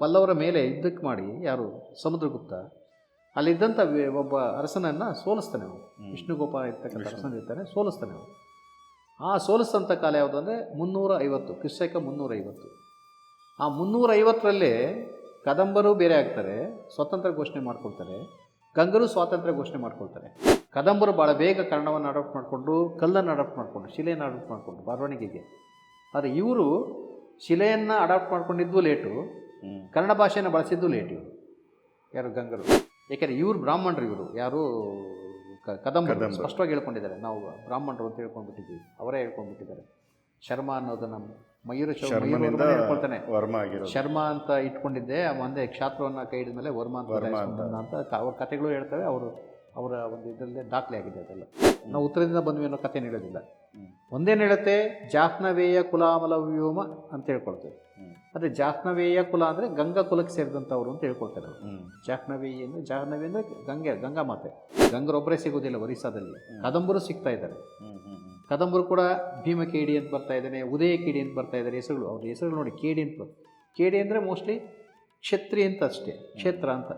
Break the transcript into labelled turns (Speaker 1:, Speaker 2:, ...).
Speaker 1: ಪಲ್ಲವರ ಮೇಲೆ ಯುದ್ಧಕ್ಕೆ ಮಾಡಿ ಯಾರು ಸಮುದ್ರಗುಪ್ತ ಅಲ್ಲಿದ್ದಂಥ ಒಬ್ಬ ಅರಸನನ್ನು ಸೋಲಿಸ್ತಾನೆ ಅವನು. ವಿಷ್ಣುಗೋಪ ಇರ್ತಕ್ಕಂಥ ಅರಸನ ಇರ್ತಾನೆ, ಸೋಲಿಸ್ತಾನೆ ಅವನು. ಆ ಸೋಲಿಸಿದಂಥ ಕಾಲ ಯಾವುದು ಅಂದರೆ 350 ಕ್ರಿಸ್ತಕ 350. ಆ 350ರಲ್ಲಿ ಕದಂಬರು ಬೇರೆ ಆಗ್ತಾರೆ, ಸ್ವಾತಂತ್ರ್ಯ ಘೋಷಣೆ ಮಾಡ್ಕೊಳ್ತಾರೆ. ಗಂಗರು ಸ್ವಾತಂತ್ರ್ಯ ಘೋಷಣೆ ಮಾಡ್ಕೊಳ್ತಾರೆ. ಕದಂಬರು ಭಾಳ ಬೇಗ ಕನ್ನಡವನ್ನು ಅಡಾಪ್ಟ್ ಮಾಡಿಕೊಂಡು, ಕಲ್ಲನ್ನು ಅಡಾಪ್ಟ್ ಮಾಡಿಕೊಂಡು, ಶಿಲೆಯನ್ನು ಅಡಾಪ್ಟ್ ಮಾಡಿಕೊಂಡು ಬರವಣಿಗೆಗೆ. ಆದರೆ ಇವರು ಶಿಲೆಯನ್ನು ಅಡಾಪ್ಟ್ ಮಾಡ್ಕೊಂಡಿದ್ದು ಲೇಟು, ಕನ್ನಡ ಭಾಷೆಯನ್ನು ಬಳಸಿದ್ದು ಲೇಟ್. ಇವರು ಯಾರು ಗಂಗರು, ಏಕೆಂದರೆ ಇವರು ಬ್ರಾಹ್ಮಣರು. ಇವರು ಯಾರು ಕದಂಬರು ಸ್ಪಷ್ಟವಾಗಿ ಹೇಳ್ಕೊಂಡಿದ್ದಾರೆ, ನಾವು ಬ್ರಾಹ್ಮಣರು ಅಂತ ಹೇಳ್ಕೊಂಡ್ಬಿಟ್ಟಿದ್ದೀವಿ, ಅವರೇ ಹೇಳ್ಕೊಂಡ್ಬಿಟ್ಟಿದ್ದಾರೆ. ಶರ್ಮ ಅನ್ನೋದನ್ನು ಮಯೂರ ಹೇಳ್ಕೊಳ್ತಾನೆ, ಶರ್ಮ ಅಂತ ಇಟ್ಕೊಂಡಿದ್ದೆ, ಮುಂದೆ ಕ್ಷಾತ್ರವನ್ನು ಕೈ ಹಿಡಿದ ಮೇಲೆ ವರ್ಮ ಅಂತ ಅವ್ರ ಕಥೆಗಳು ಹೇಳ್ತವೆ. ಅವರ ಒಂದು ಇದರಲ್ಲೇ ದಾಖಲೆ ಆಗಿದೆ ಅದೆಲ್ಲ. ನಾವು ಉತ್ತರದಿಂದ ಬಂದ್ವಿ ಅನ್ನೋ ಕಥೆನ ಹೇಳೋದಿಲ್ಲ. ಒಂದೇನು ಹೇಳುತ್ತೆ, ಜಾಹ್ನವೇಯ ಕುಲಾಮಲವ್ಯೋಮ ಅಂತ ಹೇಳ್ಕೊಳ್ತೇವೆ. ಅಂದರೆ ಜಾಹ್ನವೇಯ ಕುಲ ಅಂದರೆ ಗಂಗಾ ಕುಲಕ್ಕೆ ಸೇರಿದಂಥವ್ರು ಅಂತ ಹೇಳ್ಕೊಳ್ತಾರೆ ಅವರು. ಜಾಹ್ನವೇಯಿ ಅಂದರೆ ಜಾಹ್ನವಿ ಅಂದರೆ ಗಂಗಾ ಮಾತೆ. ಗಂಗರೊಬ್ಬರೇ ಸಿಗೋದಿಲ್ಲ ಒರಿಸ್ಸಾದಲ್ಲಿ, ಕದಂಬರು ಸಿಗ್ತಾ ಇದ್ದಾರೆ. ಕದಂಬರು ಕೂಡ ಭೀಮಕೇಡಿ ಅಂತ ಬರ್ತಾ ಇದ್ದಾನೆ, ಉದಯ ಕೇಡಿ ಅಂತ ಬರ್ತಾ ಇದ್ದಾರೆ ಹೆಸರುಗಳು. ಅವ್ರ ಹೆಸರುಗಳು ನೋಡಿ, ಕೇಡಿ ಅಂತ. ಕೇಡಿ ಅಂದರೆ ಮೋಸ್ಟ್ಲಿ ಕ್ಷತ್ರಿ ಅಂತ ಅಷ್ಟೇ, ಕ್ಷೇತ್ರ ಅಂತ.